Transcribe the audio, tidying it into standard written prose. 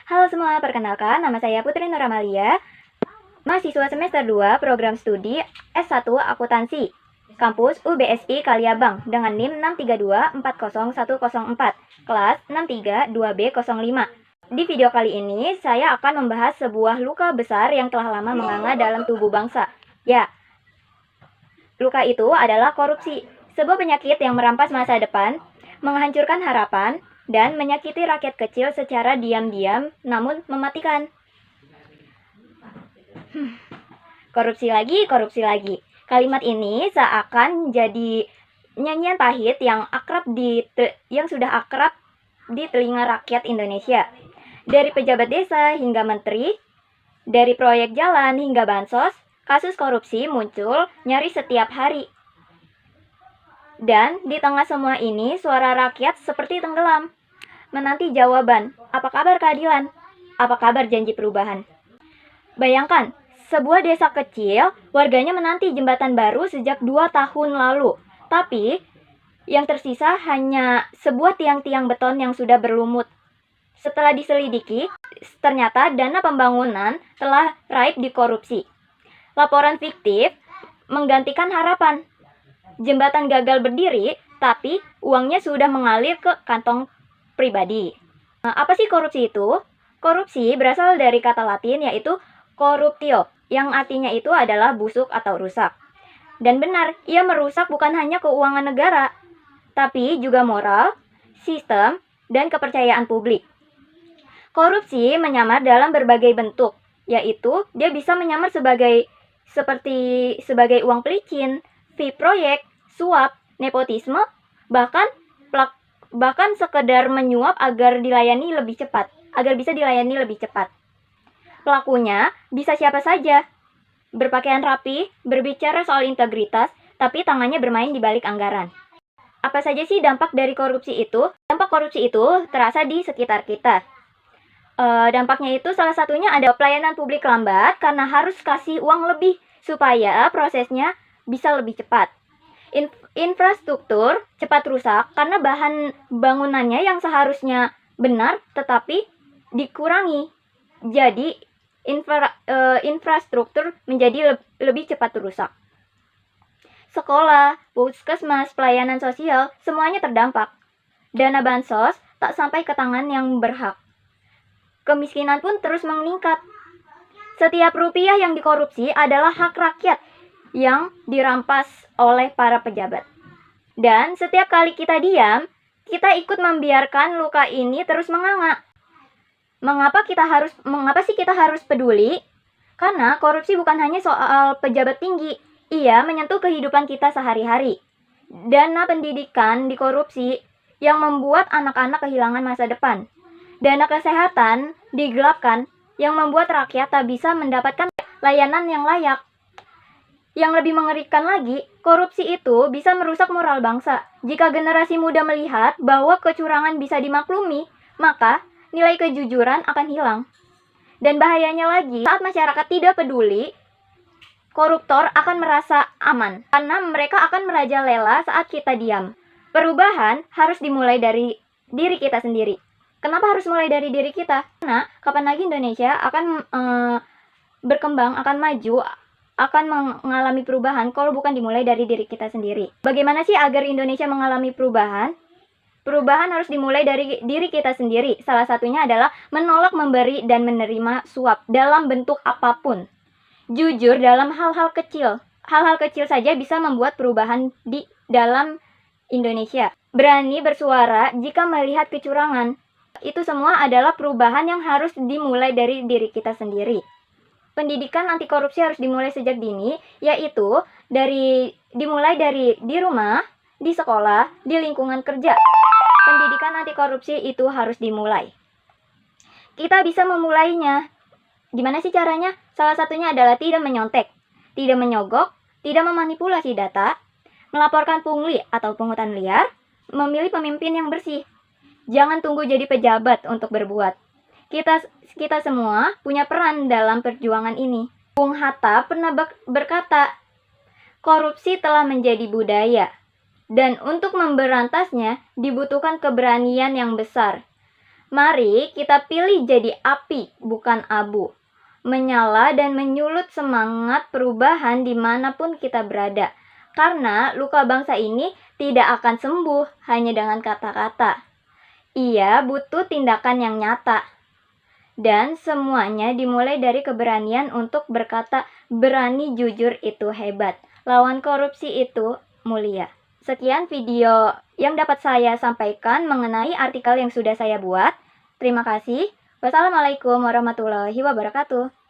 Halo semua, perkenalkan nama saya Putri Nuramalia, mahasiswa semester 2 program studi S1 Akuntansi, kampus UBSI Kaliabang dengan NIM 632400104, kelas 632B05. Di video kali ini, saya akan membahas sebuah luka besar yang telah lama menganga dalam tubuh bangsa. Ya, luka itu adalah korupsi, sebuah penyakit yang merampas masa depan, menghancurkan harapan, dan menyakiti rakyat kecil secara diam-diam namun mematikan. Korupsi lagi, korupsi lagi. Kalimat ini seakan jadi nyanyian pahit yang sudah akrab di telinga rakyat Indonesia. Dari pejabat desa hingga menteri, dari proyek jalan hingga bansos, kasus korupsi muncul nyaris setiap hari. Dan di tengah semua ini, suara rakyat seperti tenggelam, menanti jawaban, apa kabar keadilan? Apa kabar janji perubahan? Bayangkan, sebuah desa kecil, warganya menanti jembatan baru sejak 2 tahun lalu. Tapi, yang tersisa hanya sebuah tiang-tiang beton yang sudah berlumut. Setelah diselidiki, ternyata dana pembangunan telah raib di korupsi. Laporan fiktif menggantikan harapan. Jembatan gagal berdiri, tapi uangnya sudah mengalir ke kantong pribadi. Apa sih korupsi itu? Korupsi berasal dari kata Latin yaitu corruptio, yang artinya itu adalah busuk atau rusak. Dan benar, ia merusak bukan hanya keuangan negara, tapi juga moral, sistem, dan kepercayaan publik. Korupsi menyamar dalam berbagai bentuk, yaitu dia bisa menyamar sebagai uang pelicin, fee proyek, suap, nepotisme, bahkan sekedar menyuap agar bisa dilayani lebih cepat. Pelakunya bisa siapa saja, berpakaian rapi, berbicara soal integritas, tapi tangannya bermain di balik anggaran. Apa saja sih dampak dari korupsi itu? Dampak korupsi itu terasa di sekitar kita. Dampaknya itu salah satunya ada pelayanan publik lambat karena harus kasih uang lebih supaya prosesnya bisa lebih cepat. Infrastruktur cepat rusak karena bahan bangunannya yang seharusnya benar tetapi dikurangi. Jadi infrastruktur menjadi lebih cepat rusak. Sekolah, puskesmas, pelayanan sosial, semuanya terdampak. Dana bansos tak sampai ke tangan yang berhak. Kemiskinan pun terus meningkat. Setiap rupiah yang dikorupsi adalah hak rakyat yang dirampas oleh para pejabat. Dan setiap kali kita diam, kita ikut membiarkan luka ini terus menganga. Mengapa sih kita harus peduli? Karena korupsi bukan hanya soal pejabat tinggi, ia menyentuh kehidupan kita sehari-hari. Dana pendidikan dikorupsi yang membuat anak-anak kehilangan masa depan. Dana kesehatan digelapkan yang membuat rakyat tak bisa mendapatkan layanan yang layak. Yang lebih mengerikan lagi, korupsi itu bisa merusak moral bangsa. Jika generasi muda melihat bahwa kecurangan bisa dimaklumi, maka nilai kejujuran akan hilang. Dan bahayanya lagi, saat masyarakat tidak peduli, koruptor akan merasa aman. Karena mereka akan merajalela saat kita diam. Perubahan harus dimulai dari diri kita sendiri. Kenapa harus mulai dari diri kita? Karena kapan lagi Indonesia akan berkembang, akan maju, akan mengalami perubahan kalau bukan dimulai dari diri kita sendiri. Bagaimana sih agar Indonesia mengalami perubahan? Perubahan harus dimulai dari diri kita sendiri. Salah satunya adalah menolak memberi dan menerima suap dalam bentuk apapun. Jujur dalam hal-hal kecil. Hal-hal kecil saja bisa membuat perubahan di dalam Indonesia. Berani bersuara jika melihat kecurangan. Itu semua adalah perubahan yang harus dimulai dari diri kita sendiri. Pendidikan anti korupsi harus dimulai sejak dini, yaitu dimulai dari di rumah, di sekolah, di lingkungan kerja. Pendidikan anti korupsi itu harus dimulai. Kita bisa memulainya. Gimana sih caranya? Salah satunya adalah tidak menyontek, tidak menyogok, tidak memanipulasi data, melaporkan pungli atau pungutan liar, memilih pemimpin yang bersih. Jangan tunggu jadi pejabat untuk berbuat. Kita semua punya peran dalam perjuangan ini. Bung Hatta pernah berkata, korupsi telah menjadi budaya. Dan untuk memberantasnya dibutuhkan keberanian yang besar. Mari kita pilih jadi api, bukan abu. Menyala dan menyulut semangat perubahan dimanapun kita berada. Karena luka bangsa ini tidak akan sembuh hanya dengan kata-kata. Ia butuh tindakan yang nyata. Dan semuanya dimulai dari keberanian untuk berkata, berani jujur itu hebat. Lawan korupsi itu mulia. Sekian video yang dapat saya sampaikan mengenai artikel yang sudah saya buat. Terima kasih. Wassalamualaikum warahmatullahi wabarakatuh.